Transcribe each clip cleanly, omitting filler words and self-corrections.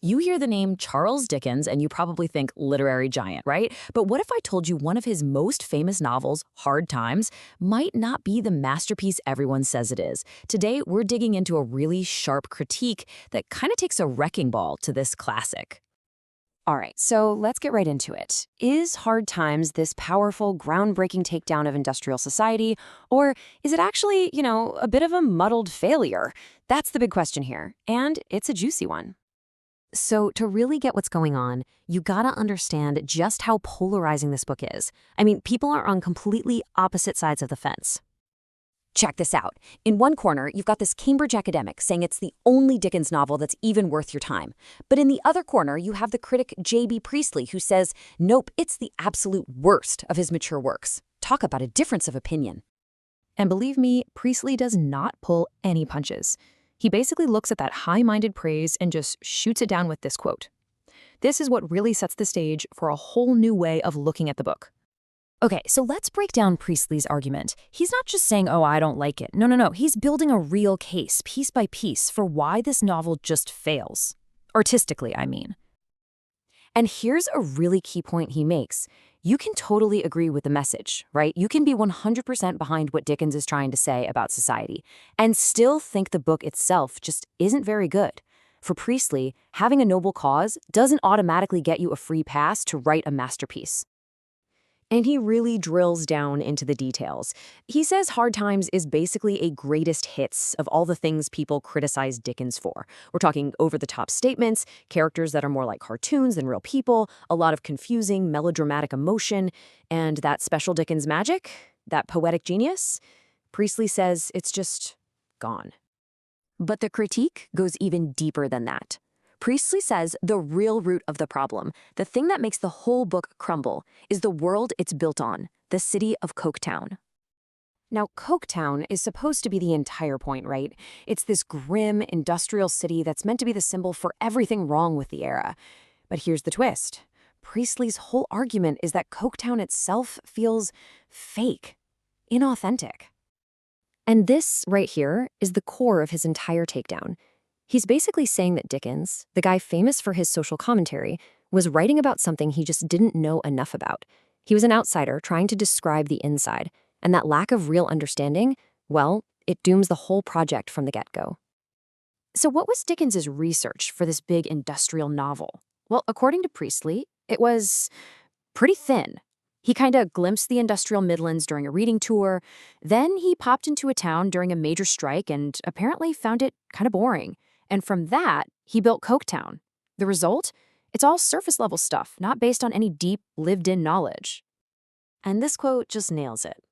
You hear the name Charles Dickens and you probably think literary giant, right? But what if I told you one of his most famous novels, Hard Times, might not be the masterpiece everyone says it is? Today, we're digging into a really sharp critique that kind of takes a wrecking ball to this classic. All right, so let's get right into it. Is Hard Times this powerful, groundbreaking takedown of industrial society, or is it actually, a bit of a muddled failure? That's the big question here, and it's a juicy one. So to really get what's going on, you gotta understand just how polarizing this book is. I mean, people are on completely opposite sides of the fence. Check this out. In one corner, you've got this Cambridge academic saying it's the only Dickens novel that's even worth your time. But in the other corner, you have the critic J.B. Priestley who says, nope, it's the absolute worst of his mature works. Talk about a difference of opinion. And believe me, Priestley does not pull any punches. He basically looks at that high-minded praise and just shoots it down with this quote. This is what really sets the stage for a whole new way of looking at the book. Okay, so let's break down Priestley's argument. He's not just saying, oh, I don't like it. No. He's building a real case, piece by piece, for why this novel just fails. Artistically, I mean. And here's a really key point he makes. You can totally agree with the message, right? You can be 100% behind what Dickens is trying to say about society and still think the book itself just isn't very good. For Priestley, having a noble cause doesn't automatically get you a free pass to write a masterpiece. And he really drills down into the details. He says Hard Times is basically a greatest hits of all the things people criticize Dickens for. We're talking over-the-top statements, characters that are more like cartoons than real people, a lot of confusing, melodramatic emotion, and that special Dickens magic, that poetic genius. Priestley says it's just gone. But the critique goes even deeper than that. Priestley says the real root of the problem, the thing that makes the whole book crumble, is the world it's built on, the city of Coketown. Now, Coketown is supposed to be the entire point, right? It's this grim industrial city that's meant to be the symbol for everything wrong with the era. But here's the twist. Priestley's whole argument is that Coketown itself feels fake, inauthentic. And this right here is the core of his entire takedown. He's basically saying that Dickens, the guy famous for his social commentary, was writing about something he just didn't know enough about. He was an outsider trying to describe the inside, and that lack of real understanding, well, it dooms the whole project from the get-go. So what was Dickens's research for this big industrial novel? Well, according to Priestley, it was pretty thin. He kind of glimpsed the industrial Midlands during a reading tour, then he popped into a town during a major strike and apparently found it kind of boring. And from that, he built Coketown. The result? It's all surface-level stuff, not based on any deep, lived-in knowledge. And this quote just nails it.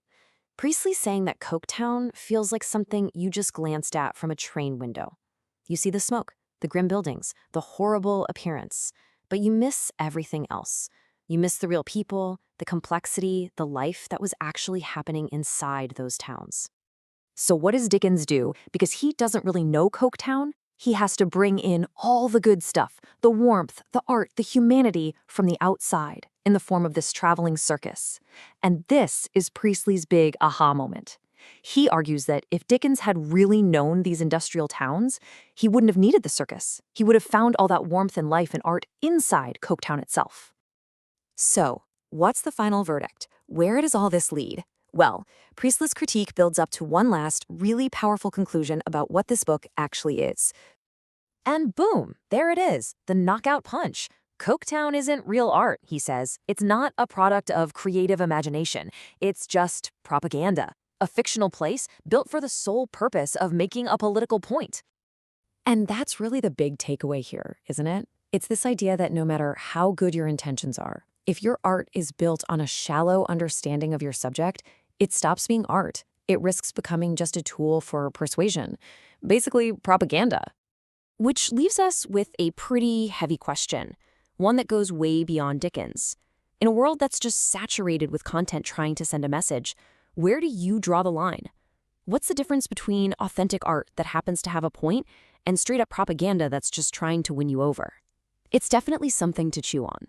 Priestley's saying that Coketown feels like something you just glanced at from a train window. You see the smoke, the grim buildings, the horrible appearance, but you miss everything else. You miss the real people, the complexity, the life that was actually happening inside those towns. So what does Dickens do? Because he doesn't really know Coketown, he has to bring in all the good stuff, the warmth, the art, the humanity from the outside in the form of this traveling circus. And this is Priestley's big aha moment. He argues that if Dickens had really known these industrial towns, he wouldn't have needed the circus. He would have found all that warmth and life and art inside Coketown itself. So, what's the final verdict? Where does all this lead? Well, Priestley's critique builds up to one last, really powerful conclusion about what this book actually is. And boom, there it is, the knockout punch. Coketown isn't real art, he says. It's not a product of creative imagination. It's just propaganda, a fictional place built for the sole purpose of making a political point. And that's really the big takeaway here, isn't it? It's this idea that no matter how good your intentions are, if your art is built on a shallow understanding of your subject, it stops being art. It risks becoming just a tool for persuasion, basically propaganda. Which leaves us with a pretty heavy question, one that goes way beyond Dickens. In a world that's just saturated with content trying to send a message, where do you draw the line? What's the difference between authentic art that happens to have a point and straight-up propaganda that's just trying to win you over? It's definitely something to chew on.